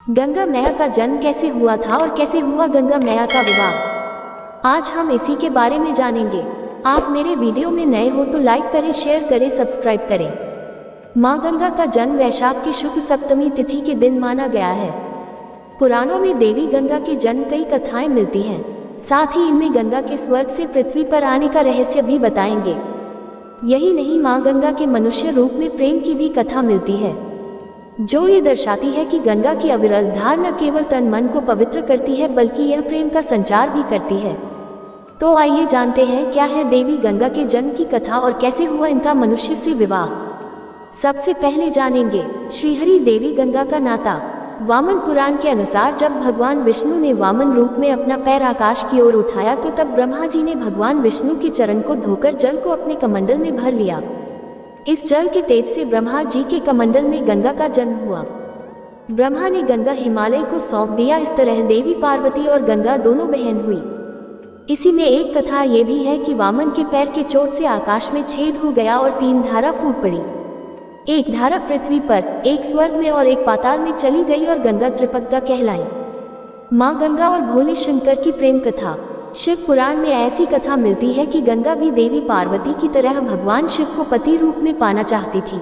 गंगा मैया का जन्म कैसे हुआ था और कैसे हुआ गंगा मैया का विवाह, आज हम इसी के बारे में जानेंगे। आप मेरे वीडियो में नए हो तो लाइक करें, शेयर करें, सब्सक्राइब करें। माँ गंगा का जन्म वैशाख की शुक्ल सप्तमी तिथि के दिन माना गया है। पुराणों में देवी गंगा के जन्म कई कथाएं मिलती हैं, साथ ही इनमें गंगा के स्वर्ग से पृथ्वी पर आने का रहस्य भी बताएंगे। यही नहीं, माँ गंगा के मनुष्य रूप में प्रेम की भी कथा मिलती है, जो ये दर्शाती है कि गंगा की अविरल धार न केवल तन मन को पवित्र करती है बल्कि यह प्रेम का संचार भी करती है। तो आइए जानते हैं क्या है देवी गंगा के जन्म की कथा और कैसे हुआ इनका मनुष्य से विवाह। सबसे पहले जानेंगे श्रीहरि देवी गंगा का नाता। वामन पुराण के अनुसार जब भगवान विष्णु ने वामन रूप में अपना पैर आकाश की ओर उठाया तो तब ब्रह्मा जी ने भगवान विष्णु के चरण को धोकर जल को अपने कमंडल में भर लिया। इस जल के तेज से ब्रह्मा जी के कमंडल में गंगा का जन्म हुआ। ब्रह्मा ने गंगा हिमालय को सौंप दिया। इस तरह देवी पार्वती और गंगा दोनों बहन हुई। इसी में एक कथा ये भी है कि वामन के पैर के चोट से आकाश में छेद हो गया और 3 धारा फूट पड़ी। एक धारा पृथ्वी पर, एक स्वर्ग में और एक पाताल में चली गई और गंगा त्रिपद्गा कहलाई। माँ गंगा और भोले शंकर की प्रेम कथा। शिव पुराण में ऐसी कथा मिलती है कि गंगा भी देवी पार्वती की तरह भगवान शिव को पति रूप में पाना चाहती थी।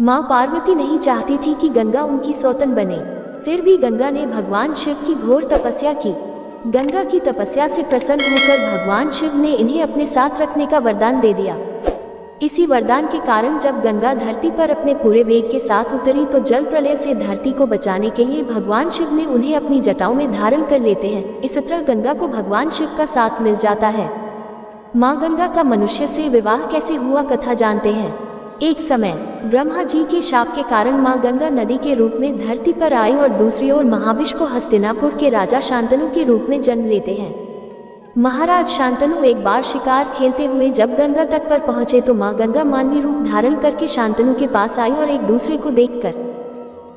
माँ पार्वती नहीं चाहती थी कि गंगा उनकी सौतन बने, फिर भी गंगा ने भगवान शिव की घोर तपस्या की। गंगा की तपस्या से प्रसन्न होकर भगवान शिव ने इन्हें अपने साथ रखने का वरदान दे दिया। इसी वरदान के कारण जब गंगा धरती पर अपने पूरे वेग के साथ उतरी तो जल प्रलय से धरती को बचाने के लिए भगवान शिव ने उन्हें अपनी जटाओं में धारण कर लेते हैं। इस तरह गंगा को भगवान शिव का साथ मिल जाता है। माँ गंगा का मनुष्य से विवाह कैसे हुआ, कथा जानते हैं। एक समय ब्रह्मा जी के शाप के कारण माँ गंगा नदी के रूप में धरती पर आई और दूसरी ओर महाविष्णु को हस्तिनापुर के राजा शांतनु के रूप में जन्म लेते हैं। महाराज शांतनु एक बार शिकार खेलते हुए जब गंगा तट पर पहुंचे तो माँ गंगा मानवी रूप धारण करके शांतनु के पास आई और एक दूसरे को देखकर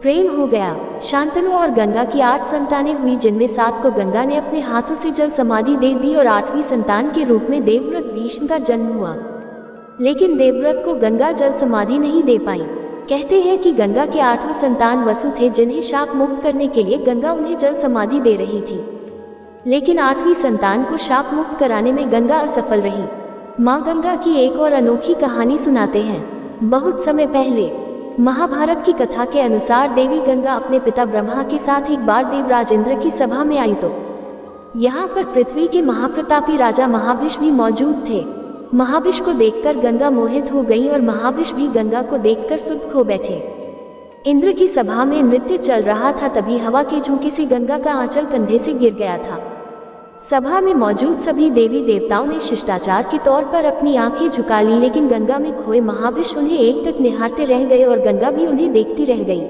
प्रेम हो गया। शांतनु और गंगा की 8 संतानें हुई, जिनमें 7 को गंगा ने अपने हाथों से जल समाधि दे दी और 8वीं संतान के रूप में देवव्रत भीष्म का जन्म हुआ। लेकिन देवव्रत को गंगा जल समाधि नहीं दे पाई। कहते हैं कि गंगा के 8वें संतान वसु थे, जिन्हें शाप मुक्त करने के लिए गंगा उन्हें जल समाधि दे रही थी, लेकिन 8वीं संतान को शाप मुक्त कराने में गंगा असफल रही। माँ गंगा की एक और अनोखी कहानी सुनाते हैं। बहुत समय पहले महाभारत की कथा के अनुसार देवी गंगा अपने पिता ब्रह्मा के साथ एक बार देवराज इंद्र की सभा में आई तो यहाँ पर पृथ्वी के महाप्रतापी राजा महाविष्णु भी मौजूद थे। महाविष्णु को देखकर गंगा मोहित हो गई और महाविष्णु भी गंगा को देखकर सुध खो बैठे। इंद्र की सभा में नृत्य चल रहा था, तभी हवा के झोंके से गंगा का आंचल कंधे से गिर गया था। सभा में मौजूद सभी देवी देवताओं ने शिष्टाचार के तौर पर अपनी आंखें झुका ली, लेकिन गंगा में खोए महाविष्णु उन्हें एकटक निहारते रह गए और गंगा भी उन्हें देखती रह गई।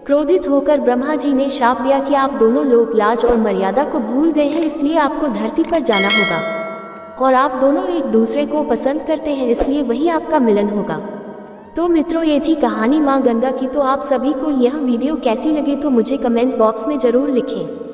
क्रोधित होकर ब्रह्मा जी ने शाप दिया कि आप दोनों लोग लाज और मर्यादा को भूल गए हैं, इसलिए आपको धरती पर जाना होगा और आप दोनों एक दूसरे को पसंद करते हैं, इसलिए वही आपका मिलन होगा। तो मित्रों, ये थी कहानी माँ गंगा की। तो आप सभी को यह वीडियो कैसी लगी तो मुझे कमेंट बॉक्स में जरूर लिखें।